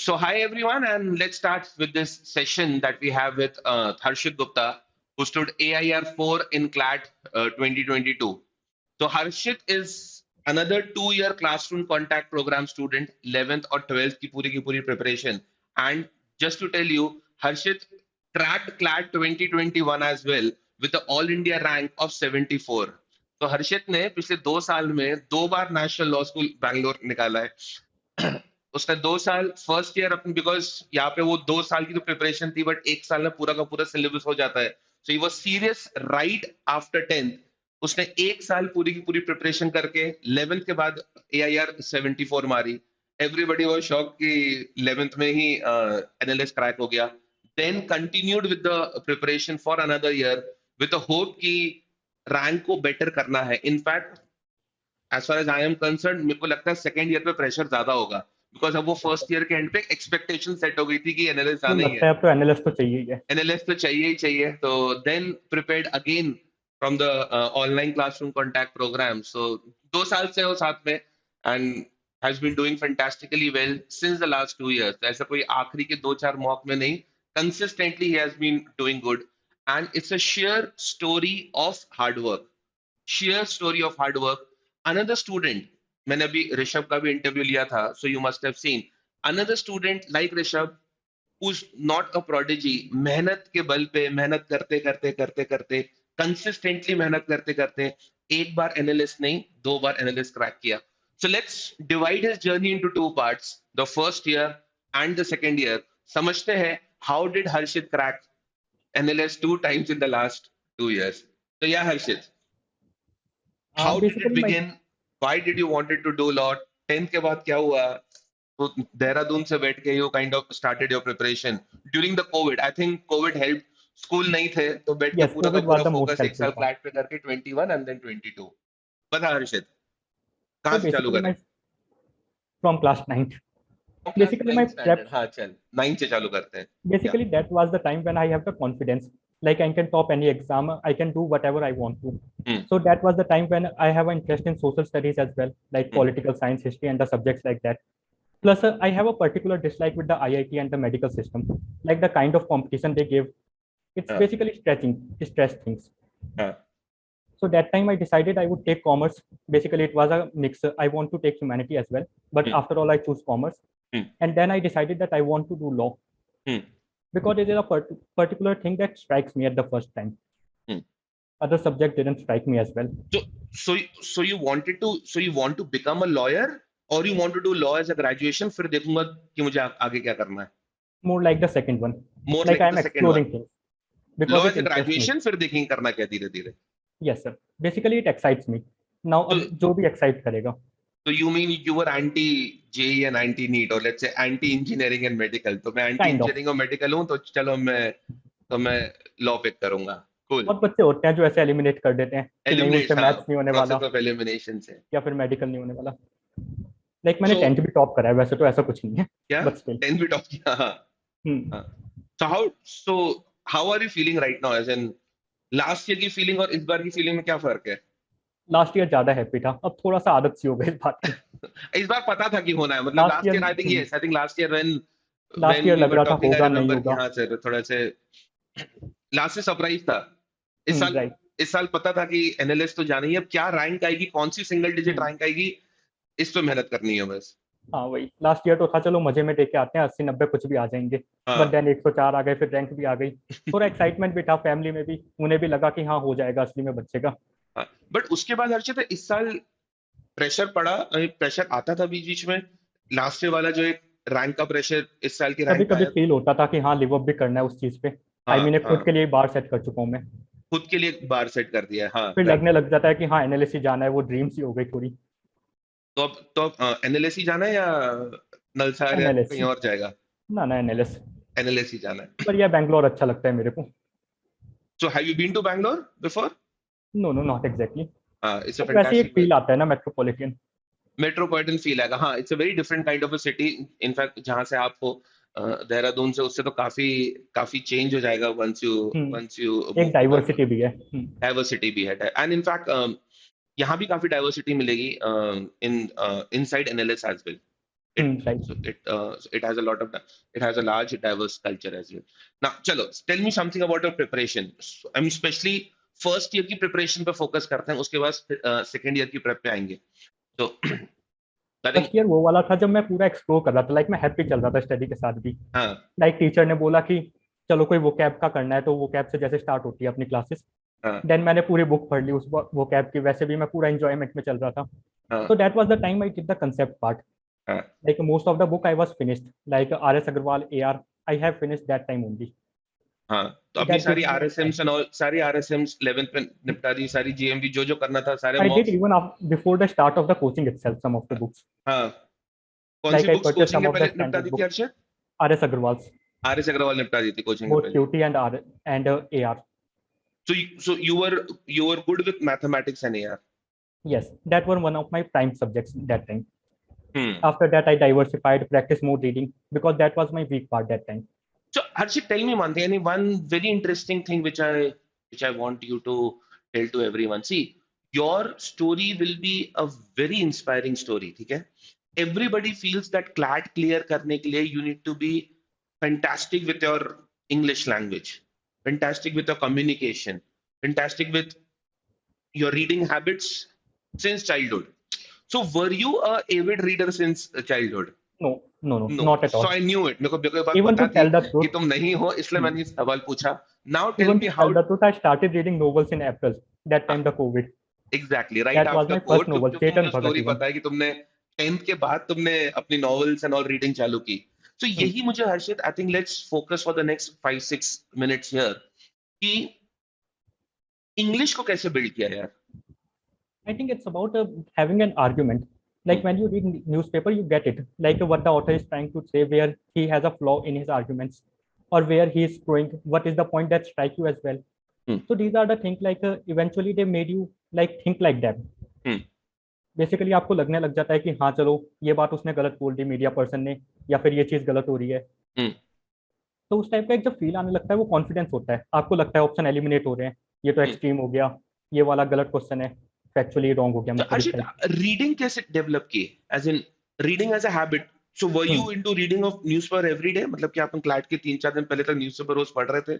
So hi everyone, and let's start with this session that we have with Harshit Gupta, who stood AIR 4 in CLAT 2022. So Harshit is another 2-year classroom contact program student, 11th or 12th की पूरी preparation. And just to tell you, Harshit cracked CLAT 2021 as well with the All India rank of 74. तो हर्षित ने पिछले 2 साल में 2 बार national law school Bangalore निकाला है। उसने 2 साल फर्स्ट ईयर अपनी, बिकॉज यहाँ पे वो 2 साल की तो प्रिपरेशन थी, बट 1 साल में पूरा का पूरा सिलेबस हो जाता है। So he was serious right after 10th। उसने 1 साल पूरी की पूरी प्रिपरेशन करके 11th के बाद AIR 74 मारी। एवरीबडी वाज शॉक कि 11th में ही एनालिस क्रैक हो गया। Then continued with the preparation for another year with the hope कि रैंक को बेटर करना है। In fact as far as I am concern, मेरे को लगता है सेकेंड ईयर पे प्रेशर ज्यादा होगा, बिकॉज अब वो फर्स्ट ईयर के एंड पे एक्सपेक्टेशन सेट हो गई थी कि एनालिस्ट तो आना ही लगता है, है अब तो एनालिस्ट तो चाहिए ही है। एनालिस्ट तो चाहिए ही चाहिए। तो then prepared again from the online classroom contact program. So 2 साल से हो साथ में, and has been doing fantastically well since the last 2 years। ऐसा कोई आखिरी के 2-4 मॉक में नहीं, कंसिस्टेंटली ही has been doing good, and it's a sheer story of hard work, sheer story of hard work. Another student, मैंने अभी ऋषभ का भी इंटरव्यू लिया था, so you must have seen another student like Rishabh who's not a prodigy, मेहनत के बल पे मेहनत करते करते करते करते कंसिस्टेंटली मेहनत करते करते एक बार एनालिस्ट नहीं 2 बार एनालिस्ट क्रैक किया। So let's divide his journey into 2 parts, the first year and the second year. समझते हैं how did Harshit crack analyst 2 times in the last 2 years। तो या Harshit, how did it basically मैं begin, why did you wanted to do law, 10th के बाद क्या हुआ? तो देहरादून से बैठ के you kind of started your preparation during the Covid. I think Covid help, school नहीं थे तो बैठ के यस, पूरा का कोविड वाज पूरा द मोस्ट फोकस एक हेल्पफुल साल पार्ट। फ्लैट पे करके 21 एंड देन 22। बता हर्षित, कहाँ तो से चालू बेसिकली करें? मैं from class 9th, class basically my 9 prep, standard, हाँ चल 9 से चालू करते हैं। या basically that was the time when I have the confidence, like I can top any exam, I can do whatever I want to. Hmm So that was the time when I have an interest in social studies as well, like hmm political science, history, and the subjects like that. Plus, I have a particular dislike with the IIT and the medical system, like the kind of competition they give. It's हाँ basically stress things. हाँ So that time I decided I would take commerce. Basically, it was a mix. I want to take humanity as well, but hmm after all, I choose commerce. Hmm And then I decided that I want to do law hmm because it is a particular thing that strikes me at the first time. Hmm. Other subject didn't strike me as well. So so you wanted to, so you want to become a lawyer or you want to do law as a graduation, फिर देखूंगा कि मुझे आगे क्या करना है? More like the second one. More Like like I the am second one, exploring things because law it as a interests me. Graduation, फिर देखेंगे करना क्या धीरे धीरे। Yes, sir. Basically, it excites me. Now, तो अब जो भी excite करेगा. तो you mean you were anti JEE and anti NEET, और let's say anti engineering and medical. तो मैं एंटी Kind of. इंजीनियरिंग और मेडिकल हूँ, तो चलो मैं लॉ पिक करूंगा। कूल। बहुत बच्चे होते हैं जो ऐसे एलिमिनेट कर देते हैं कि नहीं एलिमिनेट, मुझसे हाँ, मैथ्स नहीं होने वाला प्रोसेस ऑफ एलिमिनेशन से। या फिर मेडिकल नहीं होने वाला। लाइक मैंने सो 10th भी टॉप करा है, वैसे तो ऐसा कुछ नहीं है, क्या बट स्टिल। 10th भी टॉप किया? हाँ हाँ। So how are you feeling right now, as in last year की फीलिंग और इस बार की फीलिंग में क्या फर्क है? लास्ट ईयर ज्यादा हैप्पी था, अब थोड़ा सा आदत सी हो गई इस बात की। इस बार पता था कि होना है, मतलब last last year year I think, yes I think last year when last year we लग वर रहा था टॉकिंग, आई होगा नहीं रिमेंबर कि होगा। हाँ सर थोड़ा से लास्ट से सरप्राइज था। इस साल राइट। इस साल पता था कि एनालिस्ट तो जाना ही है, अब क्या रैंक आएगी, कौन सी सिंगल डिजिट रैंक आएगी, इस पे मेहनत करनी है बस। हाँ वही, लास्ट ईयर तो था चलो मजे में देख के आते हैं, 80-90 कुछ भी आ जाएंगे, बट हाँ देन 104 आ गए, फिर रैंक भी आ गई। थोड़ा एक्साइटमेंट भी था, फैमिली में भी, उन्हें भी लगा कि हाँ हो जाएगा असली में बच्चे का। हाँ। बट उसके बाद हर्षित इस साल प्रेशर पड़ा, प्रेशर आता था बीच बीच में, लास्ट ईयर वाला जो एक रैंक का प्रेशर इस साल की कभी रैंक कभी आया। फील होता था कि हाँ लिव अप भी करना है उस चीज पे। आई हाँ मीन हाँ, खुद के लिए बार सेट कर चुका हूँ मैं। खुद के लिए एक बार सेट कर दिया है, हाँ फिर राइट। लगने लग जाता है कि हाँ एनालिसिस जाना है, वो ड्रीम्स ही हो गई थोड़ी। तो अब एनालिसिस जाना है या नलसार या कहीं एनालिसिस, और जाएगा? ना एनालिसिस। एनालिसिस जाना है। पर यह बैंगलोर अच्छा लगता है मेरे को। So have you been to Bangalore before? No no not exactly, it's a but वैसे एक फैंटास्टिक फील आता है ना मेट्रोपॉलिटन। मेट्रोपॉलिटन फील आएगा। हाँ, it's a very different kind of a city. In fact जहाँ से आप हो, देहरादून से, उससे तो काफी काफी चेंज हो जाएगा वंस यू एक मूव टू डाइवर्सिटी बैंगलोर। भी है। डाइवर्सिटी भी है, एंड इनफैक्ट यहाँ भी काफी डाइवर्सिटी मिलेगी in inside analyst as well. Right. So it has a lot of it has a large diverse culture as well. Now, chalo, tell me something about your preparation. I mean, especially first year की preparation पे focus करते हैं, उसके बाद second year की prep पे आएंगे. तो आई थिंक फर्स्ट ईयर वो वाला था जब मैं पूरा एक्सप्लोर कर रहा था, लाइक मैं हैप्पी चल रहा था स्टडी के साथ भी. हाँ लाइक टीचर ने बोला कि चलो कोई वो कैब का करना है, तो वो कैब से जैसे स्टार्ट होती है अपनी क्लासेस. हाँ देन मैंने पूरी बुक पढ़ ली उस वो कैब की. वैसे भी मैं पूरा एंजॉयमेंट में चल रहा था. हाँ So that was the time I did the concept part. हाँ Like most of the book I was finished. Like R.S. Agarwal, AR, I have finished that time only. हाँ. तो So अपनी that सारी gives me R a S एम्स time. And all, सारी R S एम्स 11th पे निपटा दी, सारी जीएमवी जो जो करना था सारे I did मॉक्स. even before the start of the coaching itself, some of the books. हाँ. कौन सी Like I books purchased coaching some के of पहले the निपटा standard दी थी books, Arshad? R.S. Agarwal's, R S Agarwal निपटा दी थी कोचिंग के both पहले. QT and AR. So you were good with mathematics and AR. Yes, that were one of my prime subjects that time. Hmm. After that, I diversified, practiced more reading because that was my weak part that time. So Harshit, tell me one thing. I mean, one very interesting thing which I want you to tell to everyone. See, your story will be a very inspiring story. Okay? Everybody feels that CLAT clear करने के लिए you need to be fantastic with your English language, fantastic with your communication, fantastic with your reading habits since childhood. So were you a avid reader since childhood? No, no, no, no. not at so all. I knew it. मेरे को ये बात Even पता to थी tell the कि truth, तुम नहीं हो, इसलिए hmm, मैंने ये सवाल पूछा. Now tell even me to tell how. the truth, I started reading novels in April. That time the COVID. Exactly right That was after my first Covid, novel, क्योंकि मुझे Chetan Bhagat स्टोरी even. पता है कि तुमने 10th के बाद तुमने अपनी नॉवेल्स एंड ऑल रीडिंग चालू की. तो Hmm. यही मुझे Harshit, I think let's focus for the next 5-6 minutes here कि इंग्लिश को कैसे बिल्ड किया यार. I think it's about having an argument. Hmm. Like when you read newspaper, you get it. Like what the author is trying to say, where he has a flaw in his arguments, or where he is proving what is the point that strike you as well. Hmm. So these are the things like eventually they made you like think like them. Hmm. Basically आपको लगने लग जाता है कि हाँ चलो ये बात उसने गलत बोल दी मीडिया पर्सन ने, या फिर ये चीज गलत हो रही है. Hmm. तो उस टाइप का एक जब फील आने लगता है, वो कॉन्फिडेंस होता है. आपको लगता है ऑप्शन एलिमिनेट हो रहे हैं, ये तो Hmm. एक्सट्रीम हो गया, ये वाला गलत क्वेश्चन है, फैक्चुअली रॉन्ग हो गया, तो मतलब इस हर्षित, टाइप. रीडिंग कैसे डेवलप की, as in reading as a habit? So were you into reading of newspaper every day, मतलब कि आप क्लैट के 3-4 दिन पहले तक न्यूज़पेपर रोज पढ़ रहे थे?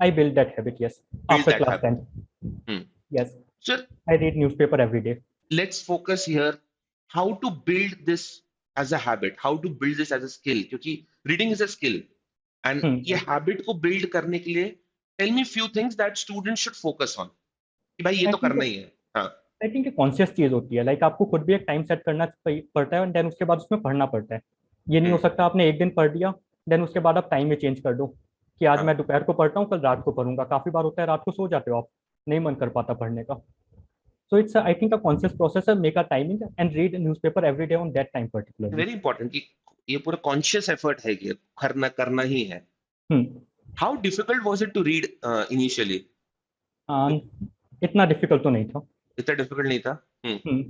I built that habit, yes. Build After that class habit. 10th, Hmm. yes. So I read newspaper every day. let's focus here. How to build this as a habit? How to build this as a skill? क्योंकि reading is a skill, and ये Right. habit को build करने के लिए tell me few things that students should focus on. कि भाई ये I तो think करना ही है. हाँ. आई थिंक कॉन्शियस चीज होती है. लाइक आपको खुद भी एक टाइम सेट करना पड़ता है, देन उसके बाद उसमें पढ़ना पड़ता है. ये नहीं हो Hmm. सकता आपने एक दिन पढ़ लिया, देन उसके बाद आप टाइम में चेंज कर दो कि आज हाँ. मैं दोपहर को पढ़ता हूँ, कल रात को पढ़ूंगा. काफी बार होता है रात को सो जाते हो आप, नहीं मन कर पाता पढ़ने का. So it's I think a conscious process, make a timing and read newspaper every day on that time particularly. Very important कि ये पूरा कॉन्शियस एफर्ट है कि करना करना ही है. How difficult was it to read initially? इतना डिफिकल्ट तो नहीं था. इतना डिफिकल्ट नहीं था. हम्म,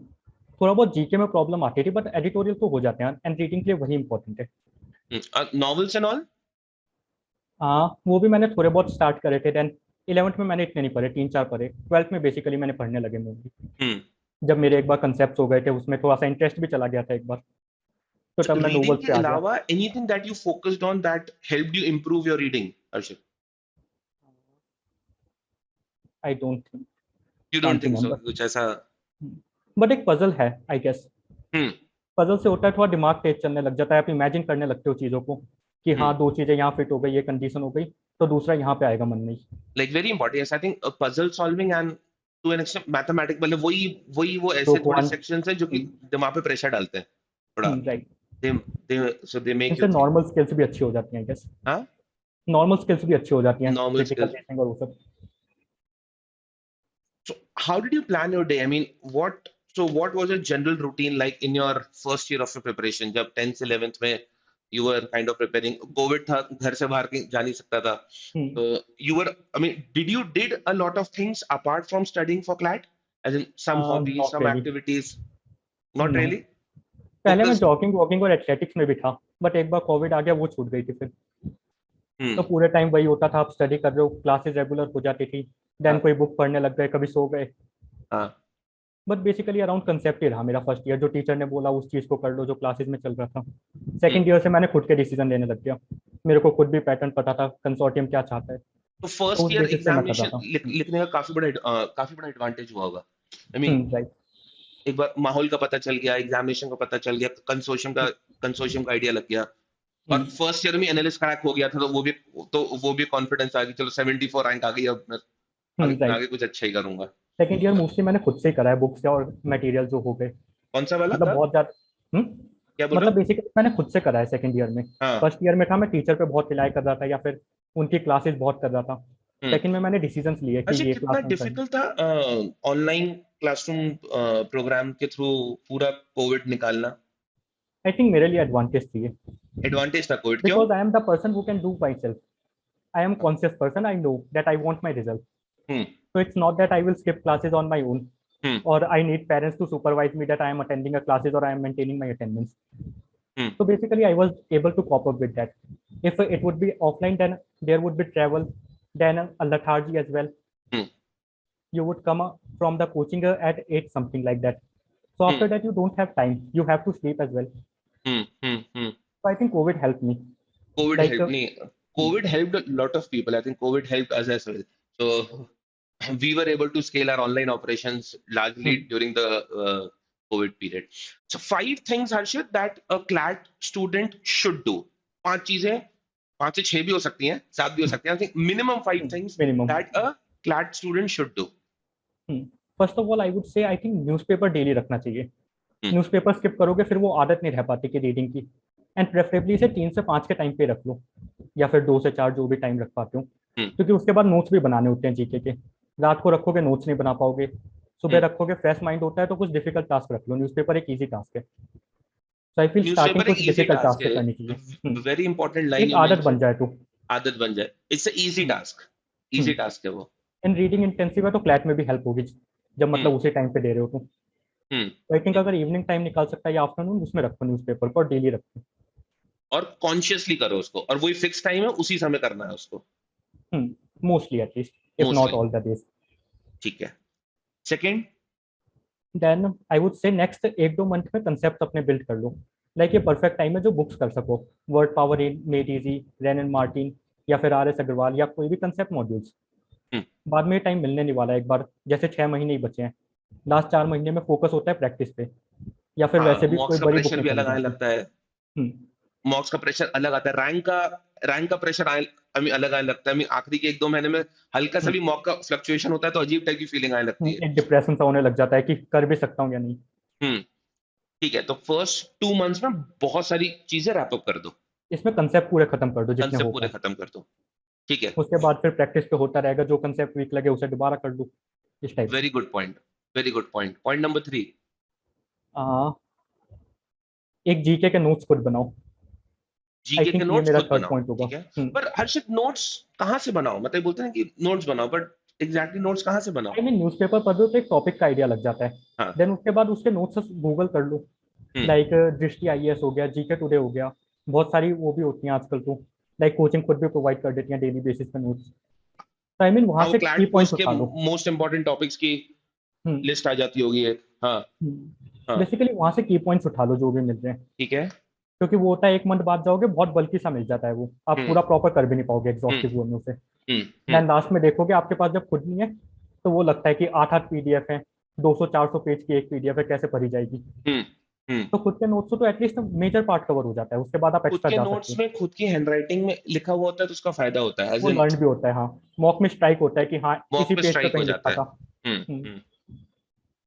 थोड़ा बहुत जीके में प्रॉब्लम आती थी, बट एडिटोरियल तो हो जाते हैं, एंड रीडिंग के लिए वही इंपॉर्टेंट है. Novels and all? वो भी मैंने थोड़े बहुत स्टार्ट करे थे. देन 11th में मैंने इतने नहीं पढ़े, 3-4 पढ़े. 12th में बेसिकली मैंने पढ़ने लगे मूवी, जब मेरे एक बार कंसेप्ट हो गए थे, उसमें थोड़ा सा इंटरेस्ट भी चला गया था एक बार, तो तब मैं रीडिंग नोवेल्स के पे आ गया. अलावा anything that you focused on that helped you improve your reading, Arshit? I don't think, you don't can't think so? Remember. कुछ ऐसा? बट एक पजल है आई गेस. हम्म. पजल से होता है थोड़ा दिमाग तेज चलने लग जाता है, आप इमेजिन करने लगते हो चीजों को कि हाँ हम्म. दो चीजें यहाँ फिट हो गई, ये कंडीशन हो गई, तो दूसरा यहाँ पे आएगा मन में ही. Like very important. Yes, I think puzzle solving and to an extent mathematics, मतलब वही वही वो दो ऐसे थोड़े क्वांट. सेक्शंस हैं जो कि दिमाग पे प्रेशर डालते हैं थोड़ा. Right. They so they make you इनसे थिंक. नॉर्मल स्किल्स भी अच्छी हो जाती हैं आई गेस. हाँ. नॉर्मल स्किल्स भी अच्छी हो जाती हैं, नॉर्मल क्रिटिकल स्किल्स. रीजनिंग और वो सब. So how did you plan your day? I mean, what was your general routine like in your first year of your preparation? जब 10th 11th में you were kind of preparing. COVID था, घर से बाहर कहीं जा नहीं सकता था. So you were, I mean, did a lot of things apart from studying for CLAT? As in some hobbies, not some really. activities? Not no. really? पहले मैं Focused? जॉगिंग वॉकिंग और एथलेटिक्स में भी था, बट एक बार Covid आ गया, वो छूट गई थी फिर. तो Hmm. पूरे टाइम वही होता था, आप स्टडी कर रहे हो, क्लासेस रेगुलर हो जाती थी, देन हाँ. कोई बुक पढ़ने लग गए, कभी सो गए. हाँ. बट बेसिकली अराउंड कंसेप्ट ही रहा मेरा फर्स्ट ईयर, जो टीचर ने बोला उस चीज को कर लो जो क्लासेस में चल रहा था। सेकंड ईयर से मैंने खुद के डिसीजन लेने लग गया, मेरे को खुद भी पैटर्न पता था, कंसोर्टियम क्या चाहता है, तो तो फर्स्ट उस ईयर बेसिस पे मैं कर रहा एग्जामिनेशन था। लिखने का काफी बड़ा एडवांटेज हुआ होगा। I mean right. एक बार माहौल का पता चल गया, एग्जामिनेशन का पता चल गया, कंसोर्शियम का आइडिया लग गया, और फर्स्ट ईयर में एनालिस्ट क्रैक हो गया था, तो वो भी कॉन्फिडेंस आ गया, चलो 74 रैंक आ गई, अब मैं राइट। आगे कुछ अच्छा ही करूंगा। सेकंड ईयर मोस्टली मैंने खुद से ही करा है, बुक्स और मटेरियल जो हो गए, कौन सा वाला मतलब कब? बहुत ज्यादा। क्या बोल रहे मतलब हो? बेसिकली मैंने खुद से करा है सेकंड ईयर में। हाँ। फर्स्ट ईयर में था मैं टीचर पे बहुत रिलाई कर रहा था या फिर उनकी क्लासेस बहुत कर रहा था। हम्म। सेकंड में मैंने डिसीजंस लिए कि अच्छा, ये कितना क्लास हम करें। डिफिकल्ट था ऑनलाइन क्लासरूम प्रोग्राम के थ्रू पूरा कोविड निकालना? आई थिंक मेरे लिए एडवांटेज थी, एडवांटेज था कोविड, क्यों? Because I am the person who can do my self. I am conscious person. I know that I want my result. Hmm. So it's not that I will skip classes on my own, hmm. or I need parents to supervise me that I am attending a classes or I am maintaining my attendance. Hmm. So basically, I was able to cope up with that. If it would be offline, then there would be travel, then a lethargy as well. Hmm. You would come from the coaching at 8 something like that. So hmm. after that, you don't have time. You have to sleep as well. Hmm. Hmm. So I think COVID helped me. COVID Like, helped me. COVID helped a lot of people. I think COVID helped us as well. So we were able to scale our online operations largely during the COVID period. So 5 things, Harshit, that a CLAT student should do. 5 चीजें, 5 से 6 भी हो सकती हैं, 7 भी हो सकती हैं. I think minimum 5 things minimum. that a CLAT student should do. First of all I would से आई थिंक न्यूज़पेपर डेली रखना चाहिए। Hmm. न्यूज़पेपर स्किप करोगे फिर वो आदत नहीं रह पाती कि रीडिंग की। एंड प्रेफरेबली इसे 3 से 5 के टाइम पे रख लो, या फिर 2 से 4 जो भी टाइम रख पाते हो, Hmm. क्योंकि उसके बाद नोट्स भी बनाने होते हैं जीके के। रात को रखोगे नोट्स नहीं बना पाओगे, सुबह रखोगे फ्रेश माइंड होता है, तो कुछ डिफिकल्ट टास्क रख लो, न्यूज़पेपर एक ईजी टास्क है। सो आई फील स्टार्टिंग न्यूज़पेपर एक कुछ इजी डिफिकल्ट टास्क टास्क से है. करनी चाहिए। वेरी इंपॉर्टेंट लाइन एक यू आदत बन मेंशन. जाए तो। आदत बन जाए. It's a easy task. Easy task है वो. एंड रीडिंग इंटेंसिव है तो क्लैट में भी हेल्प होगी, जब मतलब हम्म. उसी टाइम पे दे रहे हो तो। आई थिंक हम्म. अगर इवनिंग टाइम निकाल सकता है या आफ्टरनून, उसमें रखो न्यूज़पेपर को और डेली रखो। और कॉन्शियसली करो उसको, और वही फिक्स टाइम है, उसी समय करना है उसको. Mostly at least, if not mostly. All the days. ठीक है. Second. Then I would say next 1-2 month में कंसेप्ट अपने बिल्ड कर लो। लाइक ये परफेक्ट टाइम है जो बुक्स कर सको, word power made easy, Wren and Martin, या फिर आर एस अग्रवाल, या कोई भी कंसेप्ट मॉड्यूल्स। बाद में टाइम मिलने नहीं वाला, एक बार जैसे 6 महीने ही बचे हैं, लास्ट 4 महीने में फोकस होता है प्रैक्टिस पे, या फिर हाँ, वैसे भी मॉक्स कोई का बड़ी बुक प्रेशर नहीं भी पढ़ी अलग आने जाती। लगता है. हम्म। मॉक्स का प्रेशर अलग आता है. रैंक का प्रेशर अलग आने लगता है. आखिरी के 1-2 महीने में हल्का सा भी मॉक का फ्लक्चुएशन होता है तो अजीब टाइप की फीलिंग आने लगती है. एक डिप्रेशन सा होने लग जाता है कि कर भी सकता हूँ या नहीं। हम्म. ठीक है, तो फर्स्ट 2 मंथ्स में बहुत सारी चीजें रैप अप कर दो. इसमें कंसेप्ट पूरे खत्म कर दो जितने कंसेप्ट हो पूरे पाए। खत्म कर दो. ठीक है. उसके बाद फिर प्रैक्टिस पे होता रहेगा, जो कंसेप्ट वीक लगे उसे दोबारा कर लो, इस टाइप से। Very good point. Very good point. Point number 3. एक जीके के नोट्स खुद बनाओ। आई जीके के थिंक ये नोट्स मेरा खुद थर्ड बनाओ. पॉइंट होगा। ठीक है. पर हर्षित, नोट्स कहाँ से बनाओ? मतलब बोलते हैं कि नोट्स बनाओ, बट एग्जैक्टली नोट्स कहाँ से बनाओ? आई मीन न्यूज़पेपर पढ़ लो तो एक टॉपिक का आइडिया लग जाता है, हाँ. देन उसके बाद उसके नोट्स गूगल कर लो। हम्म. लाइक दृष्टि आईएएस हो गया, जीके टुडे हो गया, बहुत सारी वो भी होती हैं आजकल तो। लाइक कोचिंग खुद भी प्रोवाइड कर देती हैं डेली बेसिस पे नोट्स। तो आई मीन वहां हाँ, वो से की क्लैट पॉइंट्स कोर्स के उठा लो। मोस्ट इंपॉर्टेंट टॉपिक्स की लिस्ट आ जाती होगी एक. हाँ. हाँ. बेसिकली वहां से की पॉइंट्स उठा लो जो भी मिल रहे हैं, ठीक है. क्योंकि वो होता है 1 मंथ बाद जाओगे बहुत बल्कि सा मिल जाता है, वो आप हम्म. पूरा प्रॉपर कर भी नहीं पाओगे हम्म. एग्जॉस्टिव वे से। हम्म. हम्म. देन लास्ट में देखोगे आपके पास जब खुद नहीं है, तो वो लगता है कि 8-8 पीडीएफ है, 200-400 पेज की एक पीडीएफ है, कैसे भरी जाएगी। हम्म. हम्म. तो खुद के नोट्स तो एटलीस्ट मेजर पार्ट कवर हो जाता है, उसके बाद आप खुद एक्स्ट्रा के जा सकते नोट्स हो। में खुद की हैंडराइटिंग में लिखा हुआ होता है तो उसका फायदा होता है, एज वो इन लर्न भी होता है, हाँ। मॉक में स्ट्राइक होता है कि हाँ मॉक इसी पे पेज पे स्ट्राइक हो कहीं जाता लिखा है. था। हम्म. हम्म.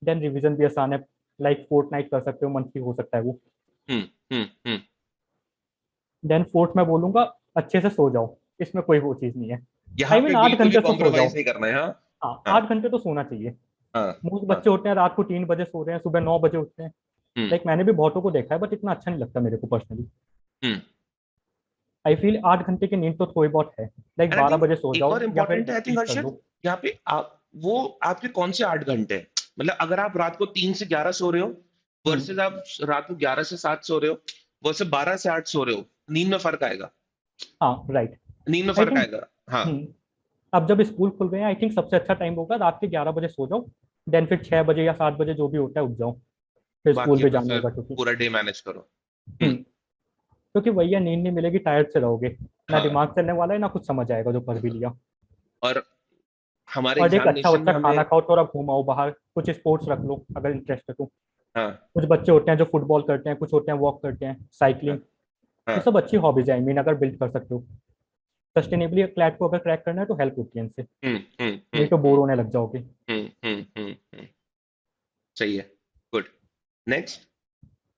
देन रिवीजन भी आसान है, लाइक फोर्टनाइट कर सकते हो, मंथली हो सकता है वो। हम्म. हम्म. हम्म. देन फोर्थ मैं बोलूंगा अच्छे से सो जाओ, इसमें कोई वो चीज नहीं है। यहाँ आई मीन पे 8 बिल्कुल भी घंटे तो सो जाओ। कॉम्प्रोमाइज नहीं करना है. हाँ. हाँ, हाँ. 8 घंटे तो सोना चाहिए। हाँ. मोस्ट हाँ. बच्चे होते हैं रात को 3 बजे सो रहे हैं, सुबह 9 बजे उठते हैं। हम्म. लाइक मैंने भी बहुतों को देखा है, बट इतना अच्छा नहीं लगता मेरे को पर्सनली। हम्म. आई फील 8 घंटे की नींद तो थोड़ी बहुत है। लाइक एंड आई 12 बजे थिंक सो एक जाओ और या फिर इम्पोर्टेंट है, आई थिंक स्लीप कर हर्षद, लो। यहाँ पे वो आपके कौन से 8 घंटे हैं? मतलब अगर आप रात को 3 से 11 सो रहे हो वर्सेज हम्म। आप रात को 11 से 7 सो रहे हो वर्सेज 12 से 8 सो रहे हो, नींद में फर्क आएगा. हाँ राइट। नींद में आई फर्क थिंक आएगा. हाँ. अब जब स्कूल खुल गए हैं, आई थिंक सबसे अच्छा टाइम होगा रात के 11 बजे सो जाओ, देन फिर 6 बजे या 7 बजे जो भी होता है उठ जाओ, फिर स्कूल बाकी पे अपना जाना फिर होगा क्योंकि पूरा डे मैनेज करो। हम्म। क्योंकि वही है, नींद नहीं मिलेगी, टायर्ड से रहोगे, ना हाँ। दिमाग चलने वाला है ना कुछ समझ आएगा जो पढ़ भी लिया। और हमारे और एक अच्छा एग्जामिनेशन में अच्छा हमें। खाना खाओ, थोड़ा घुमाओ बाहर, कुछ स्पोर्ट्स रख लो अगर इंटरेस्ट है तो। हाँ। कुछ बच्चे होते हैं जो फुटबॉल करते हैं, कुछ होते हैं वॉक करते हैं, हाँ। साइकिलिंग। ये हाँ। सब अच्छी हॉबीज है, आई मीन अगर बिल्ड कर सकते हो सस्टेनेबली क्लैट को अगर क्रैक करना है तो हेल्प होती है इनसे, हम्म। हम्म। नहीं हम्म। तो बोर होने लग जाओगे। सही है। Good. Next.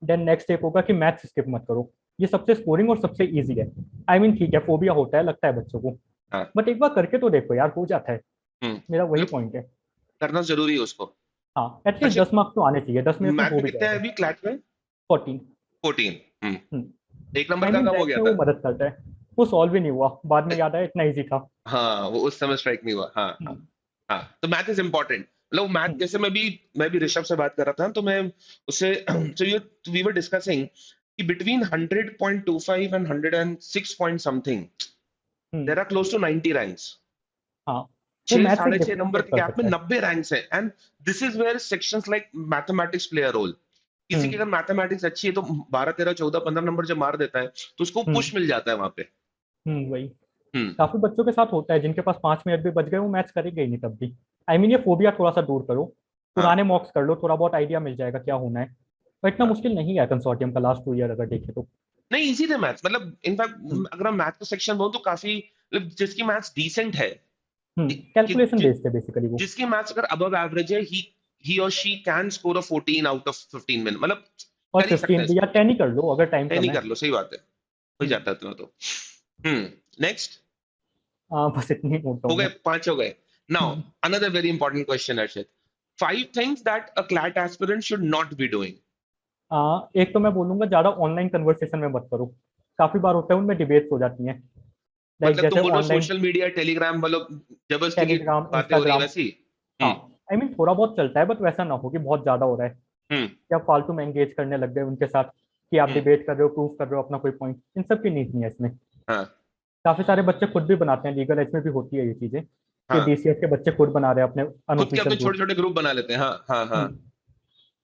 Then next step होगा कि मैथ्स स्किप मत करो। ये सबसे स्कोरिंग और सबसे इजी है। आई मीन ठीक है, फोबिया होता है, लगता है बच्चों को, हाँ। बट एक बार करके तो देखो यार, हो जाता है। मेरा वही मतलब पॉइंट है। करना जरूरी है उसको। हाँ, एटलीस्ट हर्षित, 10 मार्क्स तो आने चाहिए, 10 मिनट में मैथ हो में भी कितने हैं जाएगा। अभी क्लास में? 14। 14। एक नंबर आई का मीन कम हो मैथ गया में वो था? मदद करता है। वो सॉल्व ही नहीं हुआ, बाद में याद आया इतना इजी था। हाँ, वो उस समय स्ट्राइक नहीं हुआ। हाँ हाँ। हम्म, हाँ, तो मैथ इज इंपॉर्टेंट। मतलब मैथ, हम्म, जैसे मैं भी ऋषभ से बात कर रहा था, तो मैं उससे so you we were discussing कि between 100.25 and 106 point something hmm, there are close to 90 ranks। हाँ, वो छह मैथ से साढ़े छह नंबर डिफरेंशिएट के कर गैप में सकता है। 90 रैंक्स है। And this is where sections like mathematics play a role. किसी की हम्म, अगर मैथमेटिक्स अच्छी है तो 12 13 14 15 नंबर जब मार देता है तो उसको हम्म, पुश मिल जाता है वहां पे। वही। हम्म। काफी बच्चों के साथ होता है जिनके पास 5 मिनट भी बच गए, वो मैथ्स करेंगे ही नहीं तब भी। आई मीन ये फोबिया थोड़ा सा दूर करो, हाँ। पुराने मॉक्स कर लो, थोड़ा बहुत आइडिया मिल जाएगा क्या होना है। पर इतना हाँ। मुश्किल नहीं है कंसोर्टियम का लास्ट 2 ईयर अगर देखें तो। नहीं, इजी थे मैथ्स, मतलब हम्म, इनफैक्ट अगर हम मैथ का सेक्शन बोलूं तो काफी, मतलब जिसकी मैथ्स डिसेंट है, कि कैलकुलेशन बेस्ड है बेसिकली वो। जिसकी मैथ्स अगर अबव एवरेज है, ही और she can score a 14 out of 15 में, मतलब और कर ही सकते 15 हैं भी या इसको। 10 ही कर लो अगर टाइम नहीं, कम नहीं है। कर लो, सही बात है, हो हम्म, जाता है तुम्हें तो। नेक्स्ट। बस इतनी नोट हो डाउन गए, है। 5 हो गए। Now hmm, another very important question Arshit. 5 things that a CLAT aspirant should not be doing. एक तो मैं बोलूंगा ज्यादा ऑनलाइन कन्वर्सेशन में मत करो। काफी बार होता है उनमें डिबेट्स हो जाती हैं, लाइक मतलब जैसे तुम बोल रहे हो ऑनलाइन सोशल मीडिया, टेलीग्राम, मतलब जबरदस्ती की टेलीग्राम, बातें हो रही है इंस्टाग्राम। वैसी? हाँ, हम्म। आई मीन थोड़ा बहुत चलता है, बट वैसा ना हो कि बहुत ज्यादा हो रहा है हम्म। कि आप फालतू में एंगेज करने लग गए उनके साथ, कि आप हम्म। डिबेट कर रहे हो, प्रूव कर रहे हो अपना कोई पॉइंट। इन सब की नीड नहीं है इसमें। हाँ। काफी सारे बच्चे खुद भी बनाते हैं, लीगल एज में भी होती है ये चीजें, कि हाँ, डीसीएस के बच्चे खुद बना रहे हैं अपने खुद के अनऑफिशियल अपने छोटे ग्रुप। छोटे ग्रुप बना लेते हैं। हाँ हाँ हाँ।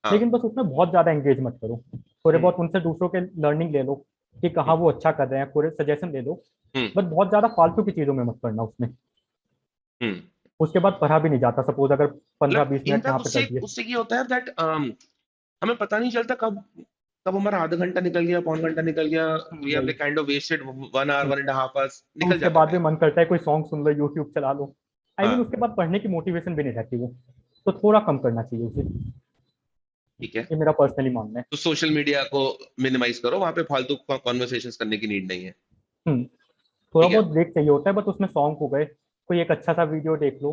हाँ। लेकिन बस उसमें बहुत ज्यादा एंगेज मत करो। थोड़े हम्म। बहुत उनसे दूसरों के लर्निंग ले लो कि कहाँ हम्म। वो अच्छा कर रहे हैं, थोड़े सजेशन ले लो। हम्म। बट बहुत ज्यादा फालतू की चीजों में मत पड़ना उसमें। हम्म। उसके बाद पढ़ा भी नहीं जाता, सपोज अगर पंद्रह मतलब बीस मिनट यहाँ इनफैक्ट पे उससे कर दिए। उससे ये होता है दैट हमें पता नहीं चलता कब कब हमारा आधा घंटा निकल गया, पौन घंटा निकल गया। वी हैव वही। Like kind of wasted 1 hour, hmm, 1.5 hours, और निकल उसके जाता बाद भी टाइम। मन करता है कोई सॉन्ग सुन लो, यूट्यूब चला लो। आई मीन हाँ। उसके बाद पढ़ने की मोटिवेशन भी नहीं रहती वो। तो थोड़ा कम करना चाहिए उसे। ठीक है। ये मेरा पर्सनली मानना है। तो सोशल मीडिया को मिनिमाइज करो, वहां पे फालतू कॉन्वर्सेशंस करने की नीड नहीं है। हम्म, थोड़ा ठीक है। बहुत ब्रेक चाहिए होता है, बट उसमें सॉन्ग हो गए, कोई एक अच्छा सा वीडियो देख लो,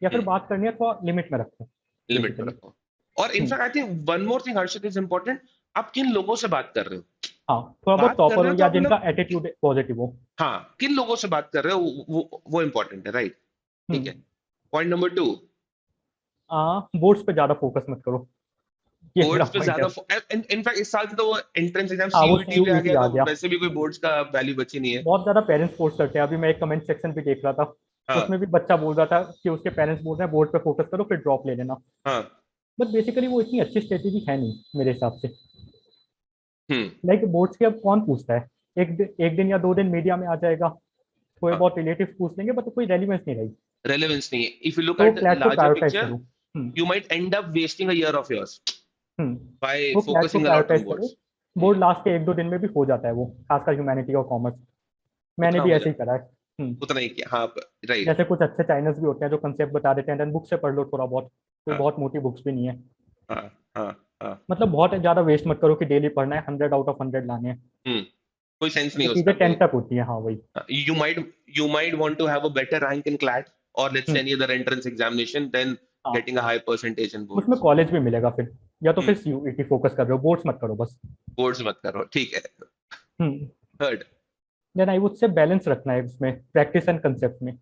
या फिर हम्म। बात करनी है थोड़ा लिमिट में रखो लिमिट में बेसिकली। रखो। और in fact I think one more thing Harshit is important. आप किन लोगों से बात कर रहे हो? हाँ, थोड़ा बहुत बात कर टॉपर रहे हो हो तो या आप जिनका मतलब, एटीट्यूड पॉजिटिव हो। हाँ, किन लोगों से बात कर रहे हो वो इंपॉर्टेंट है, राइट? ठीक है। हम्म, पॉइंट नंबर 2। बोर्ड्स पे ज्यादा फोकस मत करो, ये मेरा बोर्ड्स पे पॉइंट है। ज्यादा, इनफैक्ट इस साल से तो वो एंट्रेंस एग्जाम हाँ, वो सीयूईटी भी आ सीयूईटी गया, आ तो गया। वैसे भी कोई बोर्ड्स का वैल्यू बची नहीं है। बहुत ज्यादा पेरेंट्स फोर्स करते हैं, अभी मैं एक कमेंट सेक्शन भी देख रहा था, हाँ। उसमें भी बच्चा बोल रहा था कि उसके पेरेंट्स बोल रहे हैं बोर्ड पे फोकस करो फिर ड्रॉप ले लेना। हाँ। बट बेसिकली वो इतनी अच्छी स्ट्रेटेजी है नहीं मेरे हिसाब से। हम्म। लाइक बोर्ड्स के अब कौन पूछता है, एक दिन या 2 दिन मीडिया में आ जाएगा, थोड़े हाँ, बहुत रिलेटिव पूछ लेंगे, बट कोई रेलिवेंस नहीं रही। रेलेवेंस नहीं है। इफ यू लुक तो एट क्लैट को लार्जर प्रायोरिटाइज पिक्चर, करो। हम्म, you might end up wasting a year of yours by वो क्लैट को focusing a lot on prioritize करो। boards। बोर्ड लास्ट के 1-2 दिन में भी हो जाता है वो, खासकर ह्यूमैनिटी और कॉमर्स। मैंने उतना भी हो ऐसे ही जाए, करा है। उतना ही किया, हाँ। राइट। जैसे कुछ अच्छे चाइनर्स भी होते हैं जो कंसेप्ट बता देते हैं, देन बुक से पढ़ लो थोड़ा बहुत, कोई हाँ। बहुत मोटी बुक्स भी नहीं है। हाँ। हाँ। हाँ। मतलब बहुत ज्यादा वेस्ट मत करो कि डेली पढ़ना है, 100 आउट ऑफ 100 लाने हैं। हम्म। कोई सेंस नहीं ये है उसका चीजें टेंथ कोई। तक होती है, हाँ वही। You might want to have a better rank in CLAT, or let's say hmm, any other entrance examination, than हाँ, getting a high percentage in उसमें boards। कॉलेज भी मिलेगा फिर, या तो फिर सीयूईटी फोकस कर रहे हो, बोर्ड्स मत करो बस। बोर्ड्स मत करो, ठीक है। Hmm, third. Then I would say balance रखना है उसमें, प्रैक्टिस एंड कंसेप्ट में।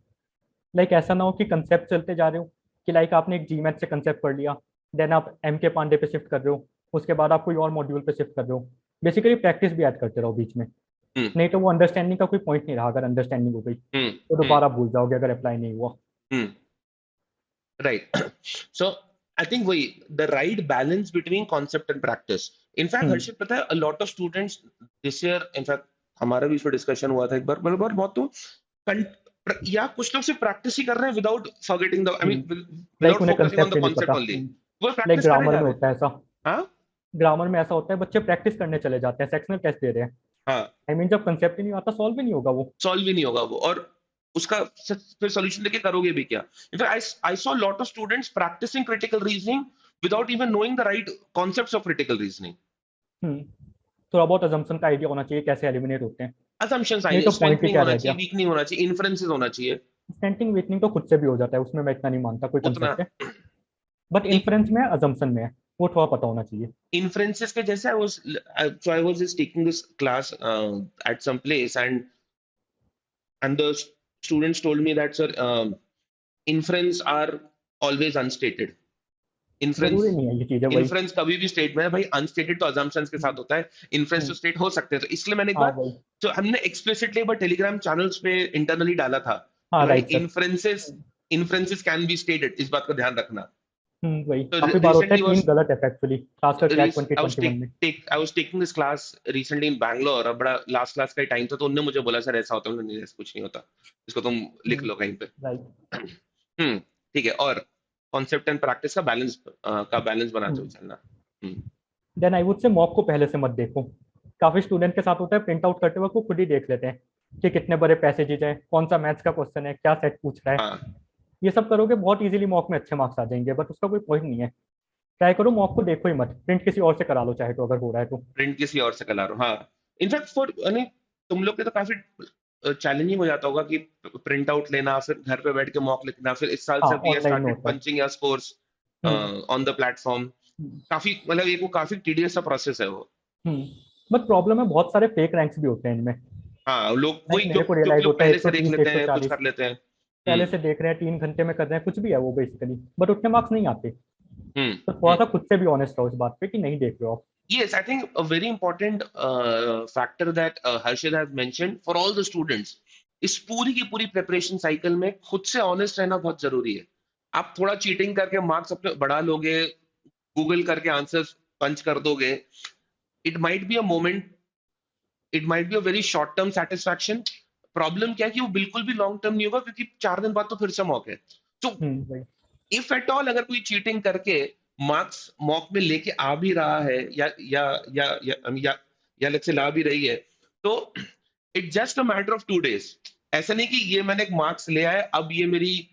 लाइक ऐसा ना हो कि कंसेप्ट चलते जा रहे हो, कि लाइक आपने एक जीमैथ से कंसेप्ट पढ़ लिया, देन आप एम के पांडे पे शिफ्ट कर रहे हो, उसके बाद आप कोई और मॉड्यूल पे शिफ्ट कर रहे हो। बेसिकली प्रैक्टिस भी ऐड करते रहो बीच में। हम्म। नहीं तो वो अंडरस्टैंडिंग का कोई पॉइंट नहीं रहा, अगर अंडरस्टैंडिंग हो गई हम्म। तो हम्म। दोबारा भूल जाओगे अगर अप्लाई नहीं हुआ। Hmm. Right. So I think वही the right balance between concept and practice. In fact Harshit पता है, a lot of students this year, in fact हमारा भी इस पर डिस्कशन हुआ था एक बार, मतलब बहुत तो या कुछ लोग सिर्फ प्रैक्टिस ही कर रहे हैं without forgetting the, I mean like without उन्हें फोकसिंग ऑन कंसेप्ट द ही नहीं कॉन्सेप्ट पता। ओनली. वो लाइक प्रैक्टिस करे ग्रामर जा में रहे होता हैं. है ऐसा। हाँ ग्रामर में ऐसा होता है, बच्चे प्रैक्टिस करने चले जाते हैं, सेक्शनल टेस्ट दे रहे हैं। हाँ, आई मीन जब कंसेप्ट ही नहीं आता, सॉल्व ही नहीं होगा वो। सॉल्व ही नहीं होगा वो, और उसका फिर सॉल्यूशन देके करोगे भी क्या. In fact I saw lot of students practicing critical reasoning without even knowing the right concepts of critical reasoning. थोड़ा बहुत अजम्पशन का आइडिया होना चाहिए कैसे एलिमिनेट होते हैं। assumptions नहीं आएंगे, तो पॉइंट ही स्ट्रेंथनिंग क्या होना रह चाहिए, गया। वीक नहीं होना चाहिए, इन्फ्रेंसेस होना चाहिए. स्टेंटिंग वीकनिंग तो खुद से भी हो जाता है, उसमें मैं इतना नहीं मानता कोई उतना कंसेप्ट है। बट एक इन्फ्रेंस में अजम्पशन में है, वो थोड़ा पता होना चाहिए। inferences के जैसे I was just taking this class at some place, and the students told me that sir, inference are always unstated. Inference जरूरी नहीं है ये चीजें वही। इन्फ्रेंस कभी भी स्टेट में है भाई, अनस्टेटेड तो अजम्पशंस के साथ हम्म, होता है, इन्फ्रेंस तो हम्म, स्टेट हो सकते हैं. तो इसलिए मैंने एक हाँ बार, वही। तो हमने एक्सप्लिसिटली एक बार टेलीग्राम चैनल्स पे इंटरनली डाला था कि हाँ भाई right sir. Inferences inferences can be stated, इस बात का ध्यान रखना. वही तो काफी बार होता है, रिसेंटली तीन वाज गलत है एक्चुअली, खासकर क्लैट 2021 में। I was taking this class recently in Bangalore, और बड़ा लास्ट क्लास का ही टाइम था, तो उन्होंने मुझे बोला सर ऐसा होता है. मैंने नहीं, ऐसा कुछ नहीं होता, इसको तुम लिख लो कहीं पे. राइट। ठीक है. और कॉन्सेप्ट एंड प्रैक्टिस का बैलेंस बनाते हुए चलना. Hmm. Then I would say mock को पहले से मत देखो। काफी स्टूडेंट के साथ होता है, प्रिंट आउट करते वक्त वो खुद ही देख लेते हैं कि कितने बड़े पैसेजेस हैं, कौन सा मैथ्स का क्वेश्चन है, क्या सेट पूछ रहा है। हाँ, ये सब करोगे बहुत इजीली मॉक में अच्छे मार्क्स आ जाएंगे, बट उसका कोई पॉइंट नहीं है। ट्राई करो मॉक को देखो ही मत, प्रिंट किसी और से करा लो चाहे तो, अगर हो रहा है तो। प्रिंट किसी और से करा रहा हूँ. हाँ, इनफैक्ट फॉर यानी तुम लोग के तो काफी चैलेंजिंग हो जाता होगा कि प्रिंट आउट लेना, फिर घर पे बैठ के मॉक लिखना, फिर इस साल हाँ से वी हैव ऑनलाइन में स्टार्टेड होता है। पंचिंग या scores hmm on the platform. Hmm काफी मतलब एक वो काफी टीडियस सा प्रोसेस है वो. बट प्रॉब्लम है बहुत सारे फेक रैंक्स भी होते हैं इनमें। हाँ, लोग लाइक वही मेरे को क्योंकि रियलाइज लोग होता है पहले से देख 130 लेते हैं, कुछ 140 कर लेते हैं. पहले हम्म. से देख रहे हैं, 3 घंटे में कर रहे हैं, कुछ भी है वो बेसिकली, बट उतने मार्क्स नहीं आते। हम्म. तो थोड़ा सा खुद से भी ऑनेस्ट रहो इस बात पे कि नहीं देख रहे हो आप। Yes, I think a very important factor that Harshit has mentioned for all the students, इस पूरी की पूरी प्रिपरेशन साइकिल में खुद से ऑनेस्ट रहना बहुत जरूरी है. आप थोड़ा चीटिंग करके मार्क्स अपने बढ़ा लोगे, गूगल करके आंसर्स पंच कर दोगे, it might be a moment, it might be a very short term satisfaction. Problem क्या है कि वो बिल्कुल भी लॉन्ग टर्म नहीं होगा, क्योंकि 4 दिन बाद तो फिर से मौका है. तो वही। इफ एट ऑल अगर कोई चीटिंग करके मार्क्स मॉक में लेके आ भी रहा है, या लेट्स से ला भी रही है, तो it just a matter of 2 days. ऐसा नहीं कि ये मैंने एक मार्क्स ले आया, अब ये मेरी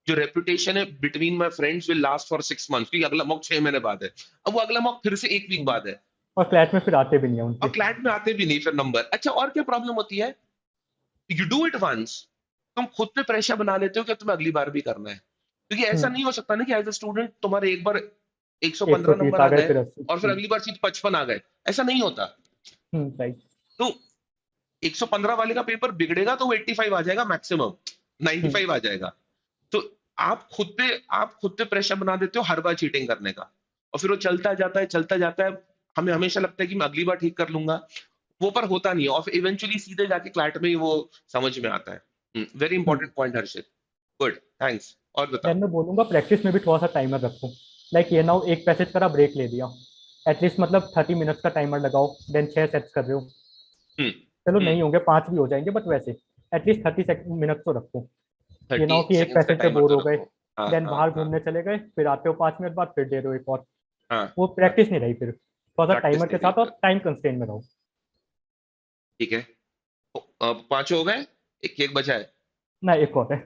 जो रेपुटेशन है between my friends will last for 6 months, क्योंकि अगला मॉक 6 महीने बाद है. अब वो अगला मॉक फिर से 1 वीक बाद है, और फ्लैट में फिर आते भी नहीं है और उनके। क्लैट में आते भी नहीं फिर नंबर. अच्छा, और क्या प्रॉब्लम होती है, यू डू इट वंस, तुम खुद पे प्रेशर बना लेते हो कि तुम्हें अगली बार भी करना है. क्योंकि ऐसा नहीं हो सकता ना कि एज अ स्टूडेंट तुम्हारे एक बार 115 130 नंबर आ आ गए गए फिर 80। और फिर अगली बार सीधे 55 आ गए. ऐसा नहीं होता. राइट। तो 115 वाले का पेपर बिगड़ेगा तो वो 85 आ जाएगा मैक्सिमम, 95 आ जाएगा. तो आप खुद पे प्रेशर बना देते हो हर बार चीटिंग करने का, और फिर वो चलता जाता है चलता जाता है. हमें हमेशा लगता है कि मैं अगली बार ठीक कर लूंगा, वो पर होता नहीं है, और इवेंचुअली सीधे जाके क्लैट में ही वो समझ में आता है. Very important point Harshit. Good, thanks. और बताओ. देन मैं बोलूंगा प्रैक्टिस में भी थोड़ा सा टाइमर रखो। लाइक ये ना हो एक पैसेज करा ब्रेक ले दिया, एटलीस्ट मतलब 30 मिनट्स का टाइमर लगाओ, देन 6 सेट्स कर रहे हो। हम्म. चलो हम्म. नहीं होंगे 5 भी हो जाएंगे, बट वैसे एटलीस्ट 30 मिनट्स तो रखो। ये ना थर्टी हो कि एक सेकेंड्स का पैसेज पे टाइमर बोर तो हो गए, रखो. हाँ, देन हाँ, बाहर हाँ, घूमने चले गए, फिर आते हो 5 मिनट बाद फिर दे दो एक और। हाँ, वो हाँ. प्रैक्टिस नहीं रही फिर, थोड़ा सा प्रैक्टिस टाइमर के नहीं रही साथ फिर. और टाइम कंस्ट्रेंट में रहो। ठीक है. अब 5 हो गए, एक एक बचा है. ना एक और है।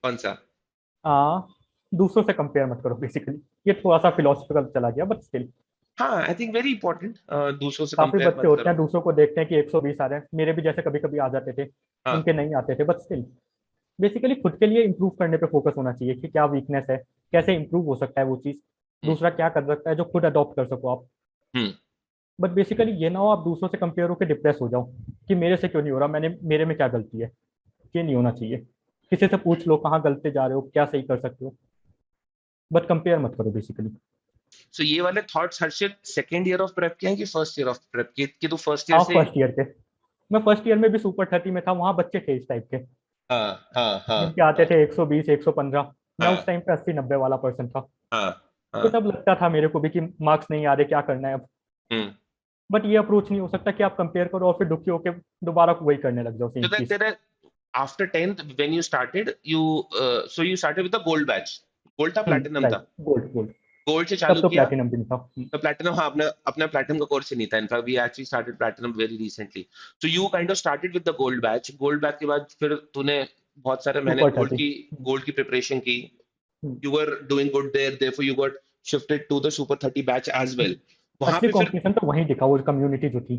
कौन सा? आ, दूसरों से कंपेयर मत करो बेसिकली। ये थोड़ा सा फिलोसफिकल चला गया, बट स्टिल हाँ, आई थिंक वेरी इंपॉर्टेंट, दूसरों से काफी कंपेयर बच्चे मत होते हैं करो. दूसरों को देखते हैं कि 120 आ रहे हैं, मेरे भी जैसे कभी कभी आ जाते थे, हाँ. उनके नहीं आते थे, बट स्टिल बेसिकली खुद के लिए इंप्रूव करने पे फोकस होना चाहिए कि क्या वीकनेस है, कैसे इंप्रूव हो सकता है वो चीज, हम्म. दूसरा क्या कर सकता है जो खुद अडॉप्ट कर सको आप। हम्म. बट बेसिकली ये ना हो आप दूसरों से कंपेयर होकर डिप्रेस हो जाओ कि मेरे से क्यों नहीं हो रहा, मेरे में क्या गलती है। ये नहीं होना चाहिए। किसी से पूछ लो कहाँ गलती जा रहे हो, क्या सही कर सकते हो, बट कंपेयर मत करो बेसिकली। सो ये वाले thoughts Harshit second year of prep के हैं कि फर्स्ट ईयर ऑफ प्रेप के, कि तू फर्स्ट ईयर हाँ से? फर्स्ट ईयर के। मैं फर्स्ट ईयर में भी सुपर 30 में था, वहाँ बच्चे थे इस टाइप के हाँ, हाँ, हाँ, जिनके आते हाँ, थे 120 115। मैं हाँ, उस टाइम पे 80 90 वाला पर्सन था। हाँ, तो तब लगता था मेरे को भी कि मार्क्स नहीं आ रहे, क्या करना है अब। हम्म। बट ये अप्रोच नहीं हो सकता कि आप कंपेयर करो और फिर दुखी होकर दोबारा वही करने लग जाओ, सेम तो चीज। तेरे after 10th when you started you so you started with the gold batch, gold था platinum राइट, था? Gold gold. गोल्ड से तब चालू तो किया। प्लेटिनम भी नहीं था। तो प्लैटिनम, हाँ, अपना अपना प्लैटिनम का कोर्स ही नहीं था। In fact we actually started platinum very recently. So you kind of started with the gold batch. Gold batch के बाद फिर तूने बहुत सारे महीने सुपर 30। गोल्ड की प्रिपरेशन की। You were doing good there, therefore you got shifted to the super 30 batch as well. वहां असली पे फिर कंपटीशन तो वहीं दिखा, वो कम्युनिटी जो थी।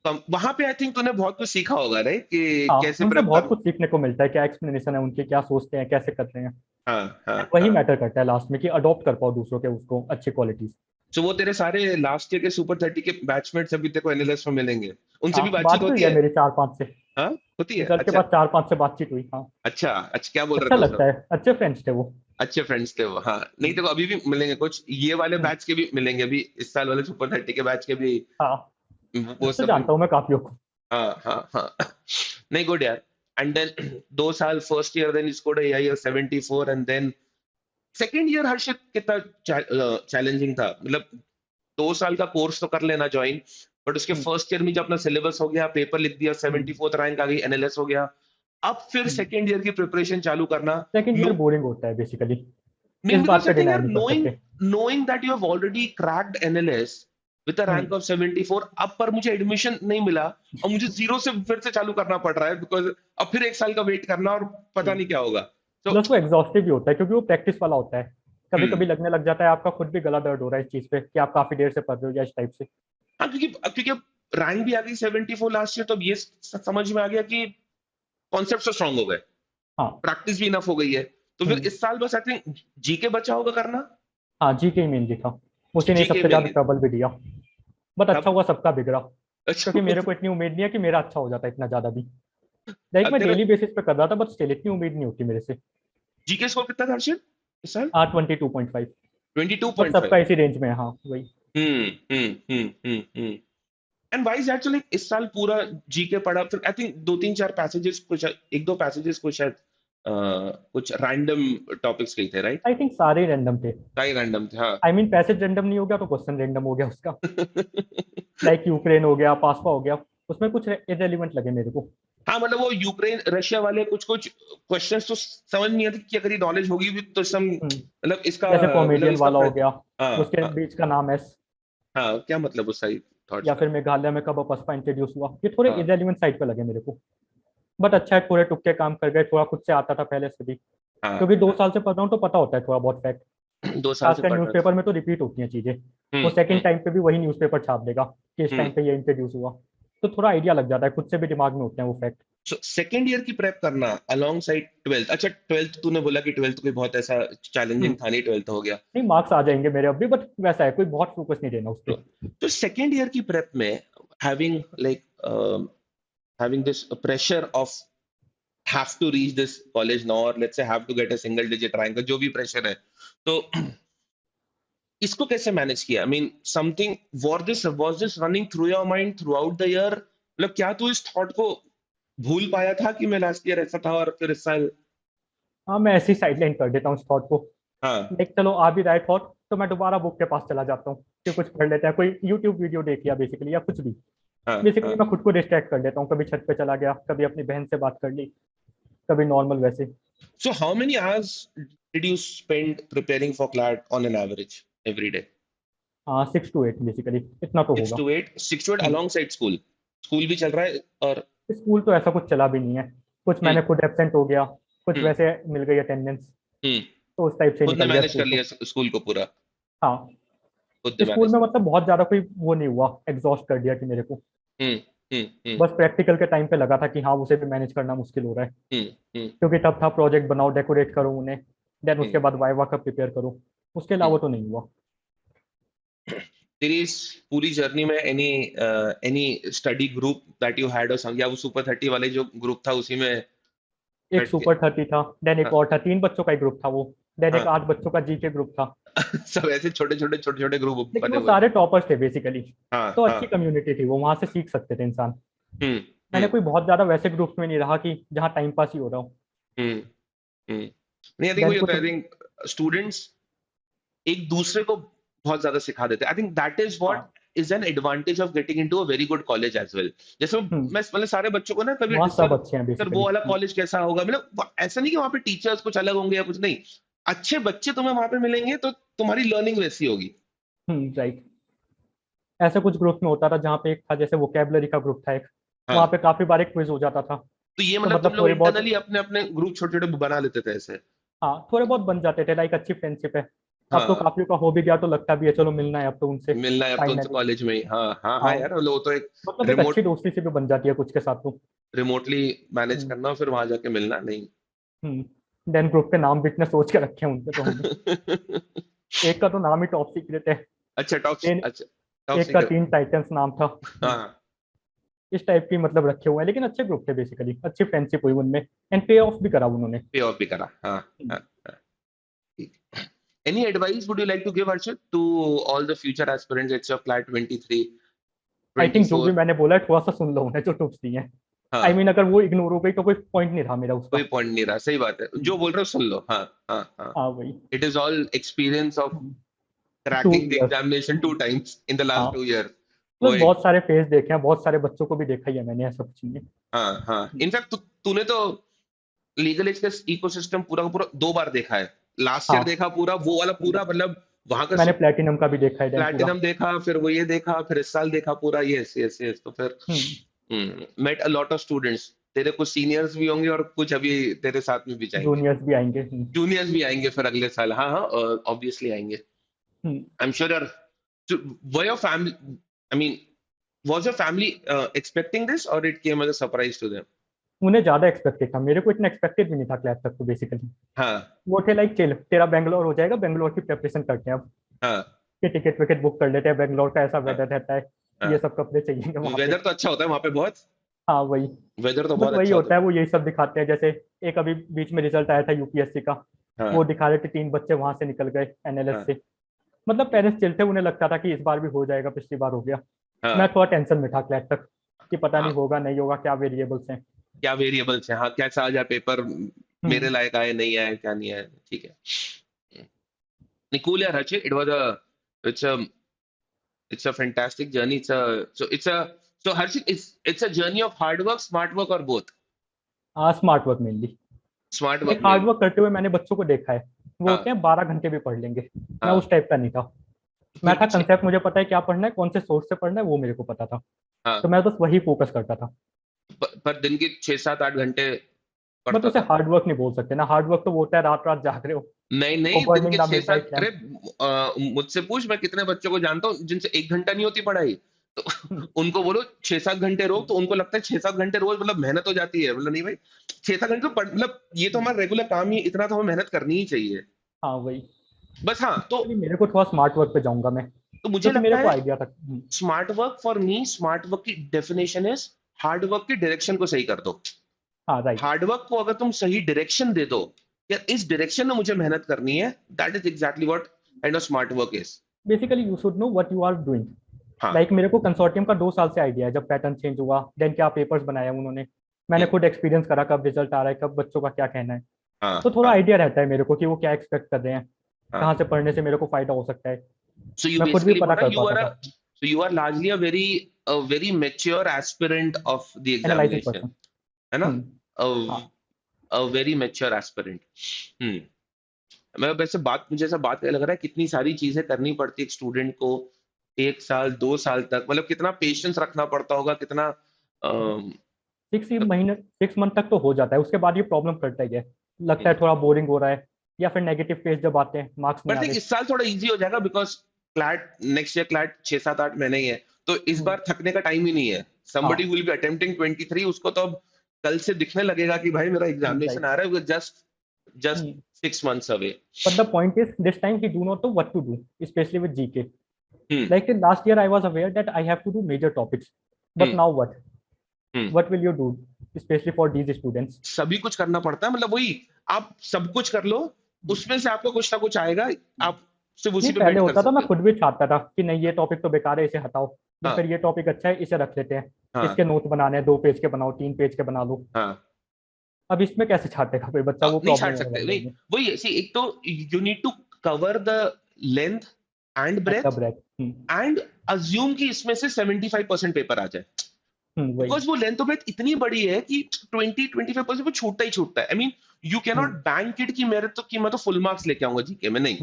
वहां पे आई थिंक तूने बहुत कुछ सीखा होगा, राइट, कि हाँ, कैसे उनसे प्रेप बहुत करना। कुछ सीखने को मिलता है, क्या एक्सप्लेनेशन है उनके, क्या सोचते हैं, कैसे करते हैं। हाँ हाँ वही हाँ। मैटर करता है लास्ट में, कि अडॉप्ट कर पाओ दूसरों के उसको, अच्छी क्वालिटीज। सो वो तेरे सारे लास्ट ईयर के सुपर 30 के बैचमेट्स अभी तेरे को एनएलएस में मिलेंगे, उनसे भी हाँ, बातचीत बात हुई होती है है? मेरी 4-5 से। हाँ, होती है, रिजल्ट के अच्छा। बाद 4-5 से बातचीत हुई, हाँ। अच्छा अच्छा, क्या बोल रहे अच्छा थे वो लगता सब? है, अच्छे फ्रेंड्स थे वो। अच्छे फ्रेंड्स थे वो, हाँ। नहीं देखो, अभी भी मिलेंगे कुछ ये वाले हम्म, बैच के भी मिलेंगे, अभी इस साल वाले सुपर 30 के बैच के भी। हाँ, वो तो सब भी। जानता हूँ मैं काफियों को। हाँ हाँ हाँ। नहीं, गुड यार। एंड देन 2 साल first year, then scored AIR 74, and then second year Harshit कितना चैलेंजिंग था? मतलब 2 साल का कोर्स तो कर लेना ज्वाइन, बट उसके फर्स्ट ईयर में जब अपना सिलेबस हो गया, पेपर लिख दिया, 74th रैंक आ गई, एनएलएस हो गया, अब फिर सेकेंड ईयर की प्रिपरेशन चालू करना। सेकेंड ईयर नो, बोरिंग होता है बेसिकली। नहीं, इस बिकॉज बात द का थिंग डिनाई यार, नहीं कर knowing सकते। knowing that you have already cracked NLS with a rank hmm. of 74, अब पर मुझे एडमिशन नहीं मिला और मुझे जीरो से फिर से चालू करना पड़ रहा है, बिकॉज अब फिर 1 साल का वेट करना और पता नहीं क्या होगा। तो प्लस वो एग्जॉस्टिव भी होता है, क्योंकि वो प्रैक्टिस वाला होता है। कभी हम्म। कभी लगने लग जाता है आपका खुद भी गला दर्द हो रहा है इस चीज पे, कि आप काफी देर से पढ़ रहे हो या इस टाइप से। हाँ, क्योंकि अब रैंक भी आ गई 74 लास्ट ईयर, तो अब ये समझ में आ गया कि कॉन्सेप्ट तो स्ट्रांग हो गए, हाँ। प्रैक्टिस भी इनफ हो गई है। तो फिर हम्म। इस साल बस आई थिंक जीके बचा होगा करना। हाँ, जी के ही मेन लिखा। उसी ने जीके सबसे में ज्यादा ट्रबल भी दिया। बट अच्छा तब। हुआ सबका बिगड़ा। अच्छा। क्योंकि मेरे को इतनी उम्मीद नहीं है कि मेरा अच्छा हो जाता इतना ज्यादा भी। लाइक अब मैं तेरा डेली बेसिस पे कर रहा था, बट स्टिल इतनी उम्मीद नहीं होती मेरे से। जीके स्कोर कितना था हर्षित इस साल? 22.5। बट 22.5। सबका इसी रेंज में है, हाँ वही। हम्म। एंड वाई इज एक्चुअली इस साल पूरा जीके पढ़ा, फिर आई थिंक 2 3 4 पैसेजेस कुछ, 1 2 पैसेजेस कुछ शायद कुछ रैंडम टॉपिक्स के ही थे, राइट? आई थिंक सारे रैंडम थे। सारे रैंडम थे, हाँ। आई मीन पैसेज रैंडम नहीं हो गया तो क्वेश्चन रैंडम हो गया उसका। लाइक यूक्रेन हो गया, पासपा हो गया। उसमें कुछ इरेलीवेंट लगे मेरे को। हाँ, मतलब वो यूक्रेन रशिया वाले कुछ कुछ क्वेश्चंस तो समझ नहीं आती कि अगर ये नॉलेज होगी भी तो सम, हम्म, मतलब इसका, जैसे मतलब कॉमेडियन इसका वाला हो गया, हाँ उसके हाँ बीच का नाम एस। हाँ, क्या मतलब उस साइड थॉट्स या का? फिर मेघालय में कब पसपा इंट्रोड्यूस हुआ, ये थोड़े हाँ इरेलीवेंट साइड पे लगे मेरे को। बट अच्छा है, थोड़े तुक्के काम कर गए, थोड़ा खुद से आता था पहले से भी। हाँ क्योंकि दो हाँ। साल से पढ़ रहा हूँ तो पता होता है थोड़ा बहुत फैक्ट। 2 साल से खासकर पढ़ रहा था। न्यूज़पेपर में तो रिपीट होती हैं चीजें। वो हम्म। सेकंड टाइम पे भी वही न्यूज़पेपर छाप देगा कि इस हम्म। टाइम पे ये इंट्रोड्यूस हुआ। तो थोड़ा आइडिया लग जाता है, खुद से भी दिमाग में होते हैं वो फैक्ट। सो सेकेंड ईयर की प्रेप करना अलोंग साइड ट्वेल्थ। अच्छा, ट्वेल्थ तूने बोला कि ट्वेल्थ कोई बहुत ऐसा चैलेंजिंग था नहीं, ट्वेल्थ हो गया। नहीं, मार्क्स आ जाएंगे मेरे अब भी, बट वैसा है, कोई बहुत फोकस नहीं देना उस तो, पर। तो सेकेंड ईयर की प्रेप में having like having this pressure of have to reach this college now, or let's say have to get a single digit rank, जो भी प्रेशर है, तो इसको कैसे मैनेज किया? I mean something, was this running through your mind throughout the year? मतलब क्या तू इस थॉट को भूल पाया था कि मैं लास्ट ईयर ऐसा था और फिर इस साल? हाँ, मैं ऐसे ही साइडलाइन कर देता हूँ इस थॉट को। हाँ लाइक चलो आ भी रहा है थॉट, तो मैं दोबारा बुक के पास चला जाता हूँ कि कुछ पढ़ लेते हैं, कोई यूट्यूब वीडियो देख लिया बेसिकली, या कुछ भी। हाँ बेसिकली हाँ। मैं खुद को डिस्ट्रैक्ट कर लेता हूँ, कभी छत पे चला गया, कभी अपनी बहन से बात कर ली, कभी नॉर्मल वैसे। So how many hours did you spend preparing for CLAT on an average every day? हाँ, 6 to 8 बेसिकली, इतना तो सिक्स होगा। टू एट 6 to 8 हम्म। alongside school? स्कूल भी चल रहा है और स्कूल तो ऐसा कुछ चला भी नहीं है। कुछ हम्म मैंने खुद एब्सेंट हो गया, कुछ हम्म वैसे मिल गई अटेंडेंस। हम्म। तो उस टाइप से खुद ने निकल गया मैनेज कर स्कूल लिया तो। स्कूल को पूरा? हाँ। खुद ने स्कूल मैनेज में कर मतलब बहुत ज्यादा कोई वो नहीं हुआ, एग्जॉस्ट कर दिया कि मेरे को। हम्म हम्म। बस प्रैक्टिकल के टाइम पे लगा था कि हाँ, उसे भी मैनेज करना मुश्किल हो रहा है। हम्म। क्योंकि तब था प्रोजेक्ट बनाओ, डेकोरेट करो उन्हें, देन उसके हम्म बाद वाइवा का प्रिपेयर करो। उसके हम्म। अलावा तो नहीं हुआ। तेरी इस पूरी जर्नी में any study group that you had, और या वो सुपर 30 वाले जो ग्रुप था उसी में एक बैठ के? सुपर 30 था, देन एक हाँ और था, 3 बच्चों का एक ग्रुप था वो। देन एक हाँ। 8 बच्चों का जीके ग्रुप था। सब ऐसे छोटे छोटे ग्रुप लेकिन बने वो हुए थे? सारे टॉपर्स थे बेसिकली। हाँ तो हाँ। अच्छी कम्युनिटी थी वो, वहां से सीख सकते थे इंसान। हम्म मैंने हम्म कोई बहुत ज्यादा वैसे ग्रुप्स में नहीं रहा कि जहाँ टाइम पास ही हो रहा हो। हम्म हम्म। नहीं, आई थिंक देन वही होता कुछ। है। आई थिंक स्टूडेंट्स एक दूसरे को बहुत ज्यादा सिखा देते हैं। I think that is what हाँ। Is an advantage of getting into a very good college as well. जैसे मैं मतलब सारे बच्चों को ना कभी वहाँ सब सर अच्छे हैं सर वो बेसिकली। वाला कॉलेज कैसा होगा, मतलब ऐसा नहीं कि वहाँ पे टीचर्स कुछ अलग होंगे या कुछ नहीं, अच्छे बच्चे तुम्हें वहां पे मिलेंगे तो तुम्हारी लर्निंग वैसी होगी। राइट। ऐसे कुछ ग्रुप में होता था जहाँ पे एक था जैसे वोकेबलरी का ग्रुप था एक, वहाँ हाँ, पे काफी बार एक क्विज हो जाता था। तो ये तो मतलब तुम मतलब लोग थोड़ी बहुत, इंटरनली अपने अपने ग्रुप छोटे छोटे बना लेते थे ऐसे? हाँ थोड़े बहुत बन जाते थे, लाइक अच्छी फ्रेंडशिप है। अब तो हाँ, काफी का हो भी गया तो लगता भी है चलो मिलना है अब तो उनसे मिलना है अब तो उनसे फाइनली। कॉलेज में ही। हाँ हाँ हाँ हाँ यार, वो तो एक मतलब एक अच्छी रिमोट दोस्ती से भी बन जाती है कुछ के साथ तो। रिमोटली मैनेज हम्म। करना और फिर वहां जाके मिलना नहीं। देन ग्रुप के नाम भी इतने सोच के रखे हैं उनके तो हमने। एक का तो नाम ही टॉप सीक्रेट है। अच्छा, टॉप। तीन, अच्छा, टॉप एक का सीक्रेट। टीन टाइटंस नाम था। हाँ, इस टाइप की मतलब रखे हुए हैं, लेकिन अच्छे ग्रुप थे बेसिकली, अच्छी फ्रेंडशिप हुई उनमें एंड पे ऑफ भी करा उन्होंने। पे ऑफ भी करा। हाँ हाँ हाँ, ठीक। Any advice would you like to give, Arshit, to all the future aspirants? It's your flat 23, I think जो भी 24। मैंने बोला है थोड़ा सा सुन लो उन्हें जो टिप्स दी हैं। आई हाँ, मीन अगर वो इग्नोर हो गई तो कोई पॉइंट नहीं रहा मेरा कोई उसका। पॉइंट नहीं रहा, सही बात है, जो बोल रहे हो सुन लो। हाँ हाँ हाँ। हाँ वही। It is all experience of 2 cracking the years. examination 2 times in the हाँ last 2 years। वो प्लस एक। बहुत सारे फेस देखे हैं, बहुत सारे बच्चों को भी देखा ही है मैंने ऐसा कुछ नहीं है। हाँ हाँ, इनफैक्ट तूने तो लीगल एज का इकोसिस्टम पूरा का पूरा 2 बार देखा है। लास्ट ईयर हाँ देखा पूरा, वो वाला पूरा, मतलब वहां का मैंने प्लेटिनम का भी देखा है देन पूरा। प्लैटिनम देखा, फिर वो ये देखा, फिर इस साल देखा पूरा। यस यस यस, तो फिर hmm. Met a lot of students. तेरे कुछ सीनियर्स भी होंगे और कुछ अभी तेरे साथ में भी जाएंगे। जूनियर्स भी आएंगे। जूनियर्स भी आएंगे फिर अगले साल। हाँ हाँ, ऑब्वियसली आएंगे। हम्म। आई एम श्योर यार। Were your family, I mean, was your family expecting this or it came as a surprise to them? उन्हें ज्यादा एक्सपेक्टेड था, मेरे को इतना एक्सपेक्टेड भी नहीं था क्लैट तक तो बेसिकली। हाँ वो थे लाइक चिल तेरा बेंगलोर हो जाएगा, बेंगलोर की प्रिपरेशन करते हैं अब, हाँ कि टिकट विकेट बुक कर लेते हैं, बेंगलोर का ऐसा हाँ वेदर रहता है, हाँ। ये सब कपड़े चाहिए वहां पे। वेदर तो अच्छा होता है वहां पे बहुत। हाँ वही। वेदर तो बस बहुत वही अच्छा होता होता है, वो यही सब दिखाते हैं जैसे एक अभी बीच में रिजल्ट आया था यूपीएससी का, है। वो हाँ दिखा रहे थे 3 बच्चे वहां से निकल गए एनएलएस हाँ से। मतलब पेरेंट्स चिल थे, उन्हें लगता था कि इस बार भी हो जाएगा, पिछली बार हो गया। मैं हाँ थोड़ा टेंशन में था क्लैट तक कि पता नहीं हाँ। होगा नहीं होगा, क्या वेरिएबल्स हैं। क्या वेरिएबल्स है, हाँ, कैसा आ जाए पेपर, मेरे हम्म। लायक आए नहीं आए क्या नहीं आए, ठीक है। नहीं, कूल यार Harshit, it was a it's a it's a fantastic journey. So Harshit, it's a journey of hard work, smart work और बोथ। हाँ स्मार्ट वर्क मेनली। स्मार्ट एक वर्क हार्ड में। वर्क करते हुए मैंने बच्चों को देखा है, वो हाँ होते हैं 12 घंटे भी पढ़ लेंगे। मैं हाँ, उस टाइप का नहीं था। तो मैं फिर था भी कंसेप्ट मुझे पता है क्या पढ़ना है, कौन से सोर्स से पढ़ना है वो मेरे को पता था, तो हाँ, मैं बस वही फोकस करता था। पर दिन के 6 7 8 घंटे बट पढ़ता उसे था। हार्ड वर्क नहीं बोल सकते ना, हार्ड वर्क तो वो होता है रात रात जाग रहे हो, नहीं वो नहीं, दिन बर्निंग के द छह मिडनाइट सात अरे, लैम्प। मुझसे पूछ, मैं कितने बच्चों को जानता हूँ जिनसे 1 घंटा नहीं होती पढ़ाई। तो उनको बोलो 6 7 घंटे रोज, तो उनको लगता है 6 7 घंटे रोज मतलब मेहनत हो जाती है, मतलब नहीं भाई, 6 7 घंटे तो मतलब ये तो हमारा रेगुलर काम ही इतना, तो हमें मेहनत करनी ही चाहिए। हाँ वही। बस हाँ, चलिए मेरे को थोड़ा स्मार्ट वर्क पे जाऊंगा मैं, तो मुझे क्योंकि लगता मेरे को है आइडिया था। Smart work for me, smart work की डेफिनेशन इज हार्ड वर्क की डायरेक्शन को सही कर दो। हाँ राइट। हार्ड वर्क को अगर तुम सही डायरेक्शन दे दो, यार इस डायरेक्शन में मुझे मेहनत करनी है, that is exactly what kind of smart work is. Basically you should know what you are doing. हाँ लाइक मेरे को कंसोर्टियम का 2 साल से आइडिया है, जब पैटर्न चेंज हुआ देन क्या पेपर्स बनाया उन्होंने, मैंने हम्म, खुद एक्सपीरियंस करा कब रिजल्ट आ रहा है, कब बच्चों का क्या कहना है। तो हाँ थोड़ा हाँ आइडिया रहता है मेरे को कि वो क्या एक्सपेक्ट कर रहे हैं, हाँ। कहाँ से पढ़ने से मेरे को फायदा हो सकता है। So you मैं खुद भी basically पता बोला कर you पाता are a, था। so you are largely a very mature aspirant of the analysing examination, person. है ना? a, हाँ। a very mature aspirant। हम्म। मैं वैसे बात, मुझे ऐसा बात लग रहा है कितनी सारी चीजें करनी पड़ती है एक स्टूडेंट को, 1 साल 2 साल तक, मतलब कितना पेशेंस रखना पड़ता होगा, कितना। 6 महीने 6 मंथ तक तो हो जाता है, उसके बाद ये प्रॉब्लम करता ही है, लगता है थोड़ा बोरिंग हो रहा है, या फिर नेगेटिव पेज जब आते हैं मार्क्स नहीं बट आ थिंक रहे। इस साल थोड़ा इजी हो जाएगा because CLAT, next year CLAT 6 7 8 महीने ही है, तो इस हम्म, बार थकने का टाइम ही नहीं है। somebody हाँ will be attempting 23, उसको तो अब कल से दिखने लगेगा कि भाई मेरा एग्जामिनेशन राइट। आ रहा है, just 6 months away. But the point is this time ही do not know what to do, specially with GK. Hmm like last year I was aware that I have to do major topics, but hmm now hmm. What will you do, specially for these students. सभी कुछ करना पड़ता है, मतलब वही, आप सब कुछ कर लो, उसमें से आपको कुछ ना कुछ आएगा, आप सिर्फ नहीं उसी पे पहले बेट कर होता था, सकते मैं हो। खुद भी चाहता था कि नहीं ये टॉपिक तो बेकार है, इसे हटाओ, या हाँ फिर ये टॉपिक अच्छा है इसे रख लेते हैं, हाँ इसके नोट बनाने हैं 2 पेज के बनाओ, 3 पेज के बना लो। हाँ अब इसमें कैसे छाटेगा कोई बच्चा, वो नहीं प्रॉब्लम छाट होने सकते, वाली नहीं, है। वही ऐसी एक तो, you need to cover the length and breath and assume कि इसमें से 75% पेपर आ जाए, बिकॉज वो लेंथ ऑफ ब्रेथ इतनी बड़ी है कि 20-25% वो छूटता ही छूटता है। I mean you can not bank it कि मैं तो फुल मार्क्स लेके आऊंगा जीके में, नहीं,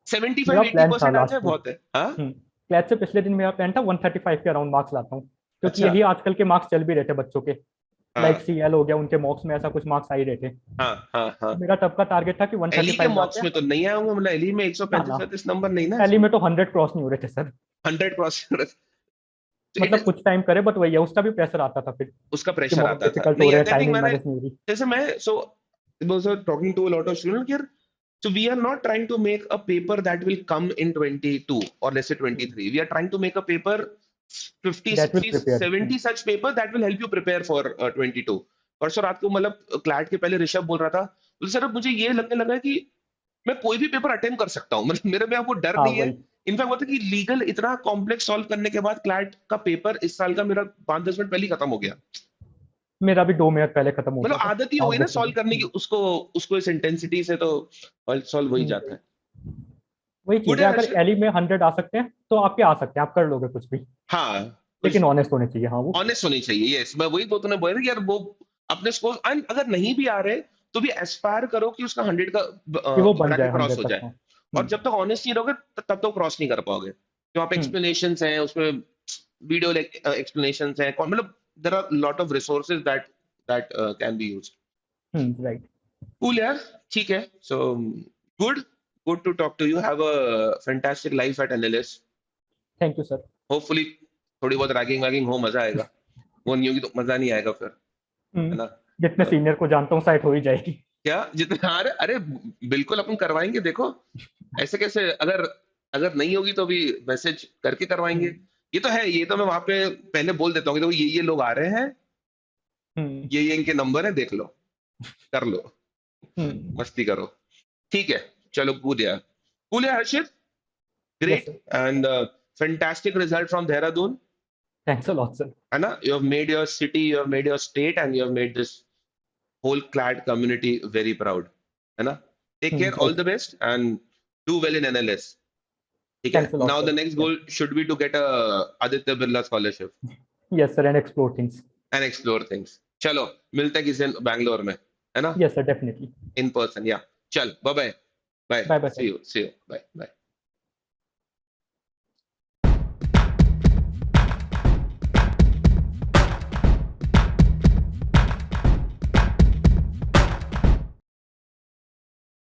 75-80% आ जाए बहुत है। हाँ, क्लास से पिछले दिन मेरा प्लान था 135 के अराउंड मार्क्स लाता हूँ, क्योंकि यही आजकल के मार्क्स चल भी रहे थे बच्चों के, लाइक सीएल हो गया, उनके मॉक्स में ऐसा कुछ मार्क्स आ ही रहे थे। मेरा तब का टारगेट था कि 135 के मॉक्स में तो नहीं आए होंगे, मतलब एली में 135 नंबर नहीं ना, एली में तो 100 क्रॉस नहीं हो रहे थे सर, 100 क्रॉस मतलब कुछ टाइम करे, बट वही है, उसका भी प्रेशर आता था, फिर उसका प्रेशर आता था। डिफिकल्ट हो रहा है, टाइमिंग मैनेज नहीं हो रही। जैसे मैं talking to a lot of student here, so we are not trying to make a paper that will come in 22 or let's say 23, we are trying to make a paper 50 60 70 such paper that will help you prepare for 22। परसों रात को मतलब CLAT के पहले ऋषभ बोल रहा था, तो सर अब मुझे ये लगने लगा कि मैं कोई भी पेपर अटेम्प्ट कर सकता हूँ, मतलब मेरे में आपको डर नहीं है। इनफैक्ट होता है कि लीगल इतना कॉम्प्लेक्स सॉल्व करने के बाद क्लैट का पेपर इस साल का मेरा 5-10 मिनट पहले ही खत्म हो गया। मेरा भी 2 मिनट पहले खत्म हो गया, मतलब आदत ही हो गई ना सॉल्व करने की, उसको इस इंटेंसिटी से, तो सॉल्व हो ही जाता है। वही चीज है, अगर एली में 100 आ सकते हैं तो आपके आ सकते हैं, आप कर लोगे कुछ भी। हाँ, लेकिन ऑनेस्ट होने चाहिए। हाँ, वो ऑनेस्ट होनी चाहिए। यस, मैं वही तो तूने बोला कि यार वो अपने स्कोर, अगर नहीं भी आ रहे तो भी एस्पायर करो कि उसका 100 का ब्रैकेट क्रॉस हो जाए। और जब तक ऑनेस्ट नहीं रहोगे तब तक क्रॉस नहीं कर पाओगे। जो आप एक्सप्लेनेशंस हैं उसमें, वीडियो एक्सप्लेनेशंस हैं, मतलब there are lot of resources that can be used. Right, cool यार, ठीक है। So good to talk to you, have a fantastic life at NLS. Thank you sir. Hopefully थोड़ी बहुत रैगिंग हो, मजा आएगा। वो नहीं होगी तो मजा नहीं आएगा फिर, है ना। जितने सीनियर को जानता हूँ साइट हो ही जाएगी। क्या जितने, अरे बिल्कुल अपन करवाएंगे। देखो ऐसे कैसे, अगर नहीं होगी तो भी मैसेज करके करवाएंगे। ये तो है, ये तो मैं वहां पे पहले बोल देता हूँ कि तो ये लोग आ रहे हैं, ये इनके नंबर है, देख लो, कर लो, मस्ती करो। ठीक है, चलो कूल यार Harshit, great and fantastic result from Dehradun. Thanks a lot sir. है ना, you have made your city, you have made your state and you have made this whole clad community very proud, है ना। Take care, all the best and do well in NLS, ठीक है। Now the next goal should be to get a Aditya Birla scholarship. Yes sir, and explore things. चलो मिलते हैं किसी दिन बैंगलोर में, है ना। Yes sir, definitely. In person, yeah. चल, bye bye, see you, bye.